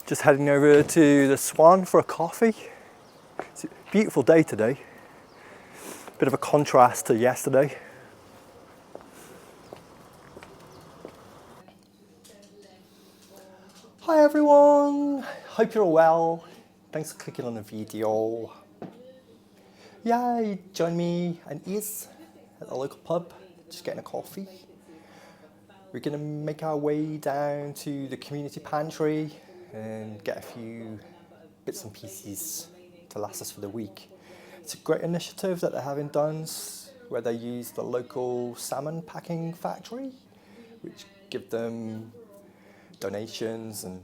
Just heading over to the Swan for a coffee. It's a beautiful day today. Bit of a contrast to yesterday. Hi everyone, hope you're all well. Thanks for clicking on the video. Yeah, you join me and Iz at the local pub, just getting a coffee. We're gonna make our way down to the community pantry and get a few bits and pieces to last us for the week. It's a great initiative that they have in Duns, where they use the local salmon packing factory, which give them donations and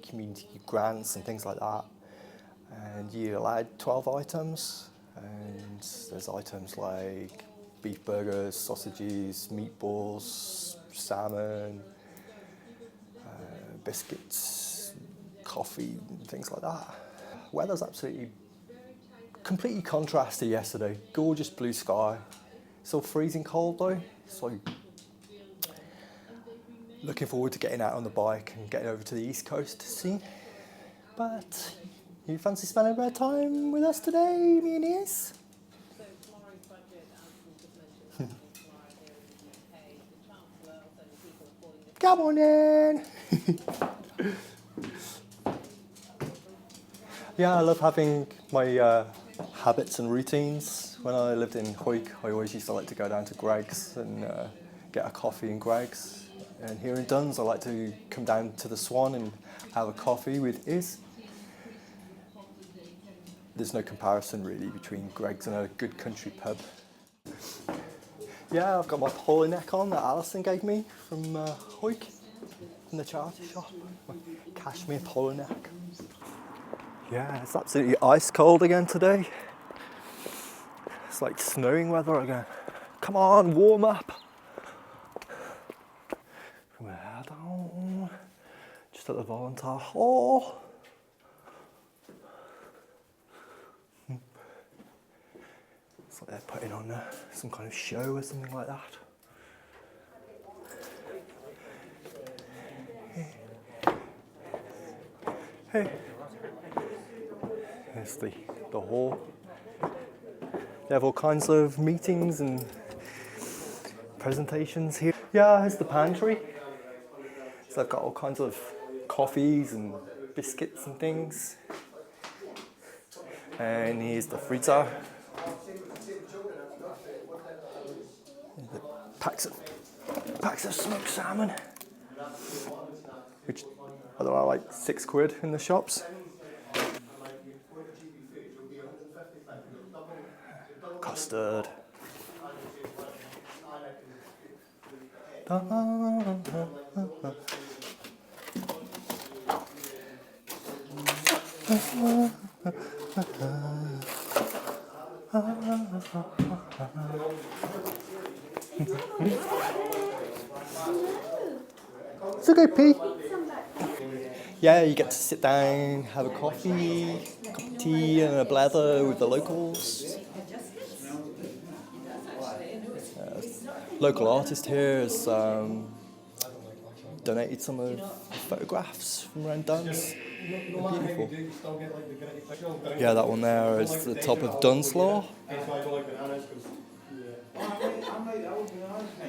community grants and things like that. And you're allowed 12 items, and there's items like beef burgers, sausages, meatballs, salmon, biscuits, coffee, and things like that. Weather's absolutely completely contrast to yesterday. Gorgeous blue sky. Still freezing cold though, so looking forward to getting out on the bike and getting over to the East Coast soon. But you fancy spending a bit of time with us today, me and Iz? Come on in! Yeah, I love having my habits and routines. When I lived in Hawick, I always used to like to go down to Greg's and get a coffee in Greg's. And here in Duns, I like to come down to the Swan and have a coffee with Iz. There's no comparison really between Greg's and a good country pub. Yeah, I've got my polo neck on that Alison gave me from Hawick, from the charity shop. My cashmere polo neck. Yeah, it's absolutely ice cold again today. It's like snowing weather again. Come on, warm up. Put my head on. Just at the volunteer hall. It's like they're putting on some kind of show or something like that. Hey. There's the hall. They have all kinds of meetings and presentations here. Yeah, here's the pantry. So they've got all kinds of coffees and biscuits and things. And here's the freezer. Packs of smoked salmon, which I don't know, like £6 in the shops. Custard. It's okay, P. Yeah, you get to sit down, have a coffee, a cup of tea and a blather with the locals. Local artist here has donated some of the photographs from around Duns. Beautiful. Yeah, that one there is the top of Dunslaw.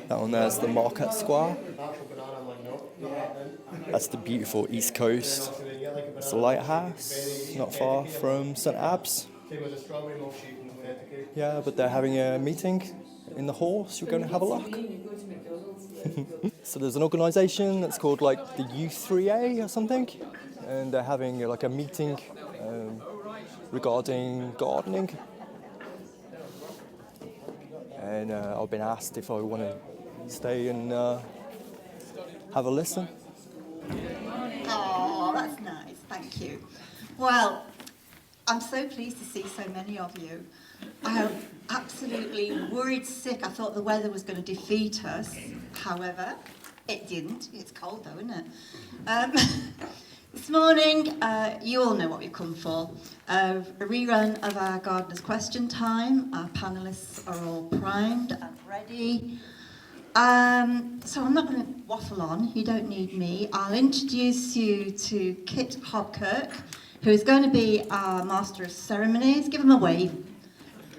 That one there is the Market Square. That's the beautiful East Coast. It's a lighthouse, not far from St. Abbs. Yeah, but they're having a meeting in the hall, so we're going to have a look. So there's an organisation that's called like the u3A or something, and they're having like a meeting regarding gardening. And I've been asked if I want to stay and have a listen. Oh, that's nice, thank you. Well, I'm so pleased to see so many of you. I am absolutely worried sick. I thought the weather was going to defeat us. However, it didn't. It's cold though, isn't it? This morning, you all know what we've come for. A rerun of our Gardener's Question Time. Our panellists are all primed and ready. So I'm not going to waffle on, you don't need me. I'll introduce you to Kit Hobkirk, who is going to be our Master of Ceremonies. Give him a wave.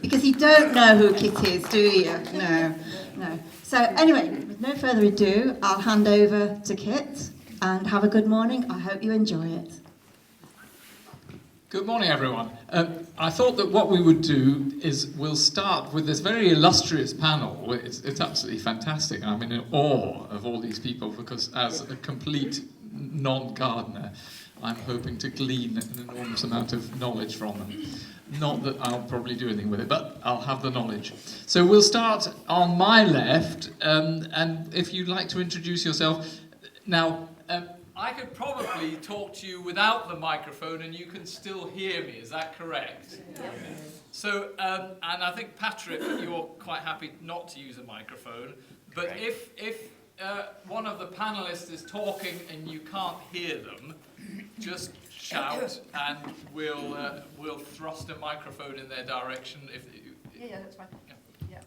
Because you don't know who Kit is, do you? No. So anyway, with no further ado, I'll hand over to Kit, and have a good morning. I hope you enjoy it. Good morning, everyone. I thought that what we would do is we'll start with this very illustrious panel. It's absolutely fantastic. I'm in awe of all these people because as a complete non-gardener, I'm hoping to glean an enormous amount of knowledge from them. Not that I'll probably do anything with it, but I'll have the knowledge. So we'll start on my left, and if you'd like to introduce yourself. Now, I could probably talk to you without the microphone and you can still hear me, is that correct? Yes. So, and I think Patrick, you're quite happy not to use a microphone, but if one of the panelists is talking and you can't hear them, just shout and we'll thrust a microphone in their direction. Yeah, that's fine. Yeah.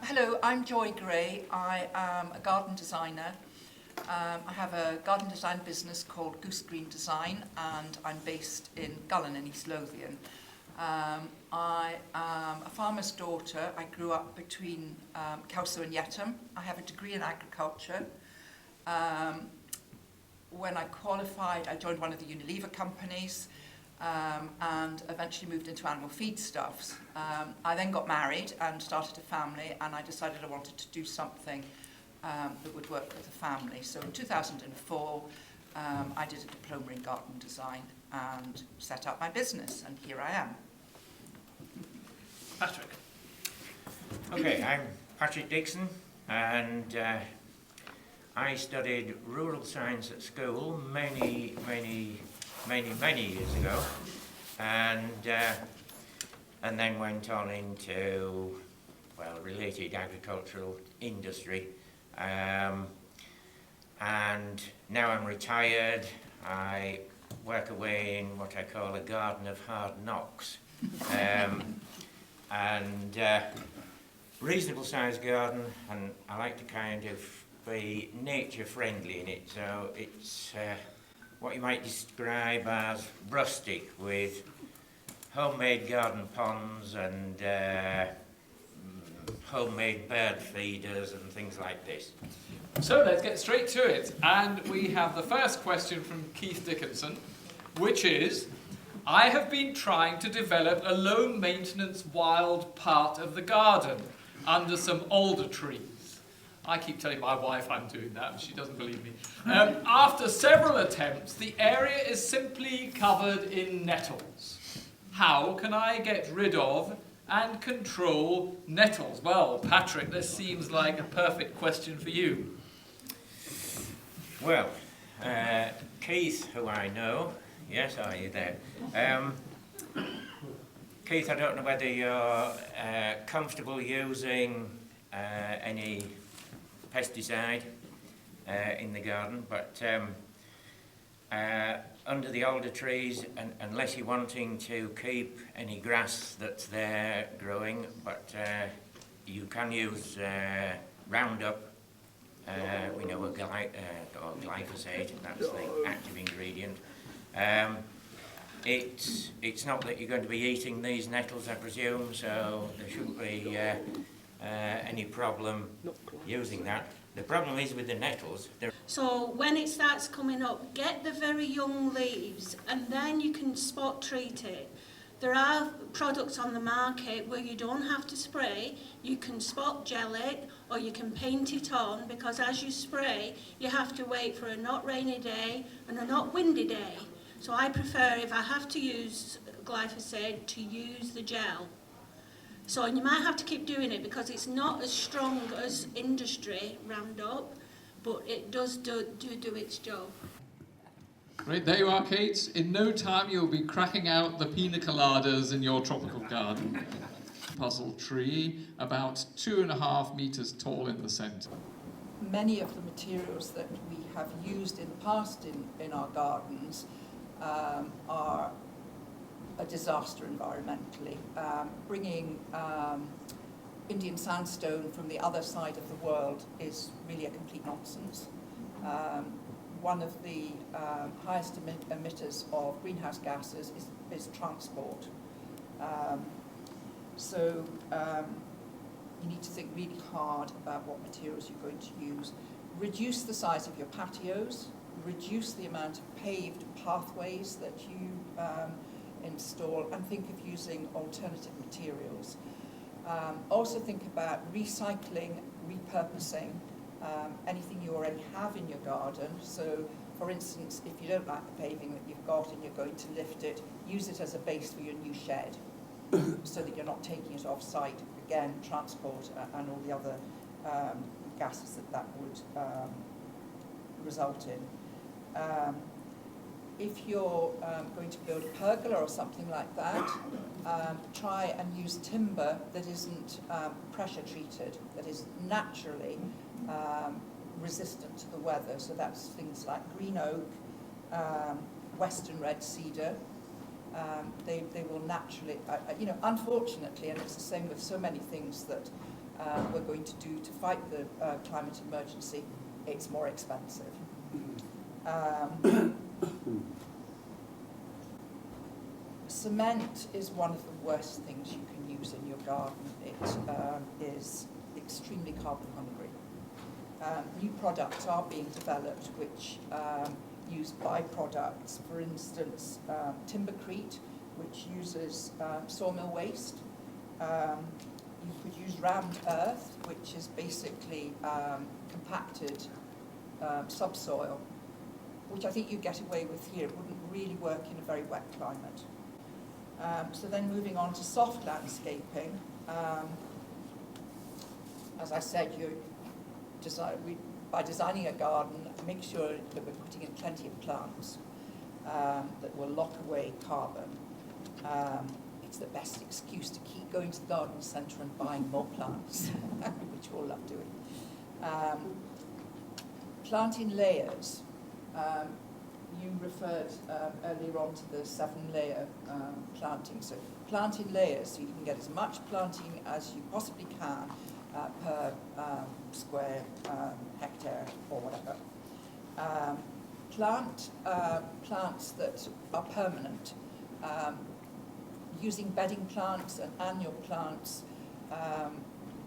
Hello, I'm Joy Gray. I am a garden designer. I have a garden design business called Goose Green Design, and I'm based in Gullen in East Lothian. I am a farmer's daughter. I grew up between Kelso and Yettham. I have a degree in agriculture. When I qualified, I joined one of the Unilever companies and eventually moved into animal feedstuffs. I then got married and started a family, and I decided I wanted to do something that would work with the family. So in 2004, I did a diploma in garden design and set up my business, and here I am. Patrick. Okay, I'm Patrick Dixon, and I studied rural science at school many years ago, and then went on into, well, related agricultural industry. And now I'm retired. I work away in what I call a garden of hard knocks. And reasonable sized garden, and I like to kind of be nature friendly in it. So it's what you might describe as rustic, with homemade garden ponds and homemade bird feeders and things like this. So let's get straight to it. And we have the first question from Keith Dickinson, which is, I have been trying to develop a low maintenance wild part of the garden under some alder trees. I keep telling my wife I'm doing that, and she doesn't believe me. After several attempts, the area is simply covered in nettles. How can I get rid of and control nettles? Well, Patrick, this seems like a perfect question for you. Well, Keith, who I know, yes, are you there? Keith, I don't know whether you're comfortable using any pesticide in the garden, but under the alder trees, unless you're wanting to keep any grass that's there growing, but you can use Roundup. We know or glyphosate, that's the active ingredient. It's not that you're going to be eating these nettles, I presume, so there shouldn't be any problem using that. The problem is with the nettles. So when it starts coming up, get the very young leaves and then you can spot treat it. There are products on the market where you don't have to spray. You can spot gel it or you can paint it on, because as you spray, you have to wait for a not rainy day and a not windy day. So I prefer, if I have to use glyphosate, to use the gel. So you might have to keep doing it because it's not as strong as industry Roundup, but it does do its job. Great, there you are, Kate. In no time you'll be cracking out the pina coladas in your tropical garden. Puzzle tree, about 2.5 meters tall in the centre. Many of the materials that we have used in the past in our gardens are a disaster environmentally. Bringing Indian sandstone from the other side of the world is really a complete nonsense. One of the highest emitters of greenhouse gases is transport. So you need to think really hard about what materials you're going to use. Reduce the size of your patios, reduce the amount of paved pathways that you install, and think of using alternative materials. Also think about recycling, repurposing anything you already have in your garden. So, for instance, if you don't like the paving that you've got and you're going to lift it, use it as a base for your new shed so that you're not taking it off-site. Again, transport and all the other gases that would result in. If you're going to build a pergola or something like that, try and use timber that isn't pressure treated, that is naturally resistant to the weather. So that's things like green oak, western red cedar. They will naturally, unfortunately, and it's the same with so many things that we're going to do to fight the climate emergency, it's more expensive. Cement is one of the worst things you can use in your garden. It is extremely carbon hungry. New products are being developed which use byproducts. For instance, timbercrete, which uses sawmill waste. You could use rammed earth, which is basically compacted subsoil, which I think you get away with here. It wouldn't really work in a very wet climate. So then moving on to soft landscaping. As I said, by designing a garden, make sure that we're putting in plenty of plants that will lock away carbon. It's the best excuse to keep going to the garden centre and buying more plants, which we all love doing. Plant in layers. You referred earlier on to the 7-layer planting. So plant in layers so you can get as much planting as you possibly can per square hectare or whatever. Plant plants that are permanent. Using bedding plants and annual plants,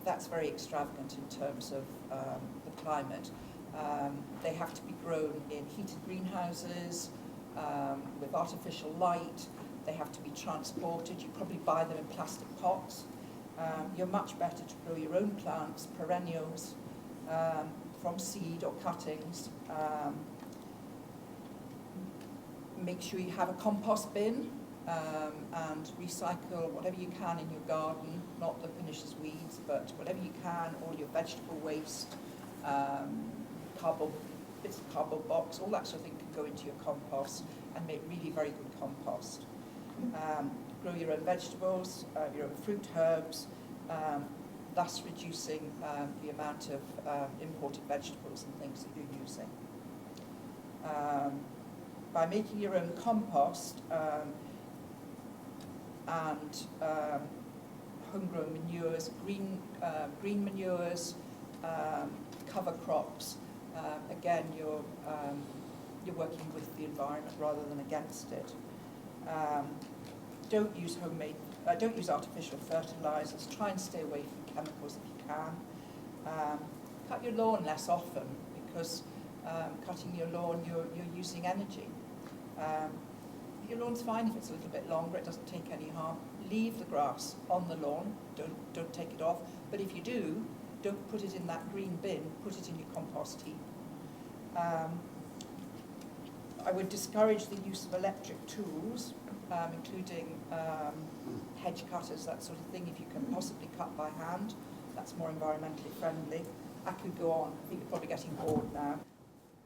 that's very extravagant in terms of the climate. They have to be grown in heated greenhouses with artificial light. They have to be transported. You probably buy them in plastic pots. You're much better to grow your own plants, perennials, from seed or cuttings. Make sure you have a compost bin and recycle whatever you can in your garden, not the pernicious weeds, but whatever you can, all your vegetable waste, bits of cardboard box, all that sort of thing can go into your compost and make really very good compost. Grow your own vegetables, your own fruit, herbs, thus reducing the amount of imported vegetables and things that you're using. By making your own compost and homegrown manures, green manures, cover crops, again you're working with the environment rather than against it. Don't use artificial fertilizers. Try and stay away from chemicals if you can. Cut your lawn less often because cutting your lawn you're using energy. Your lawn's fine if it's a little bit longer. It doesn't take any harm. Leave the grass on the lawn. Don't take it off. But if you do, don't put it in that green bin. Put it in your compost heap. I would discourage the use of electric tools, including hedge cutters, that sort of thing, if you can possibly cut by hand. That's more environmentally friendly. I could go on. I think you're probably getting bored now.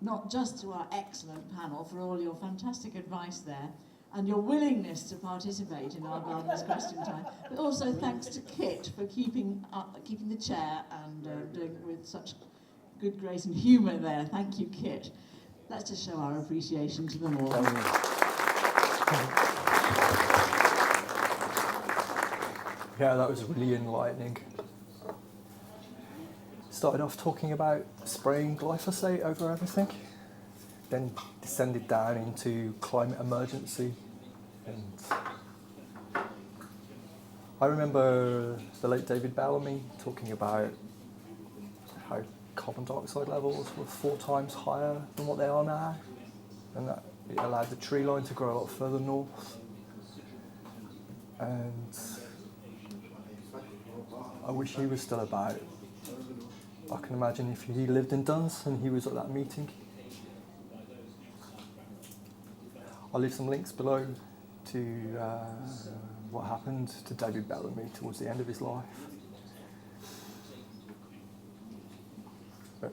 Not just to our excellent panel for all your fantastic advice there and your willingness to participate in our Gardener's Question Time, but also thanks to Kit for keeping the chair and doing it with such good grace and humour there. Thank you, Kit. Let's just show our appreciation to them all. Yeah, that was really enlightening. started off talking about spraying glyphosate over everything, then descended down into climate emergency. And I remember the late David Bellamy talking about how carbon dioxide levels were 4 times higher than what they are now, and that it allowed the tree line to grow a lot further north. And I wish he was still about. I can imagine if he lived in Duns and he was at that meeting. I'll leave some links below to what happened to David Bellamy towards the end of his life. But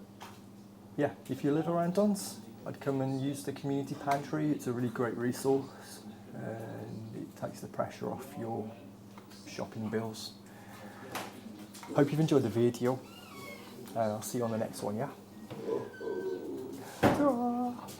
yeah, if you live around Duns, I'd come and use the community pantry. It's a really great resource and it takes the pressure off your shopping bills. Hope you've enjoyed the video and I'll see you on the next one, yeah?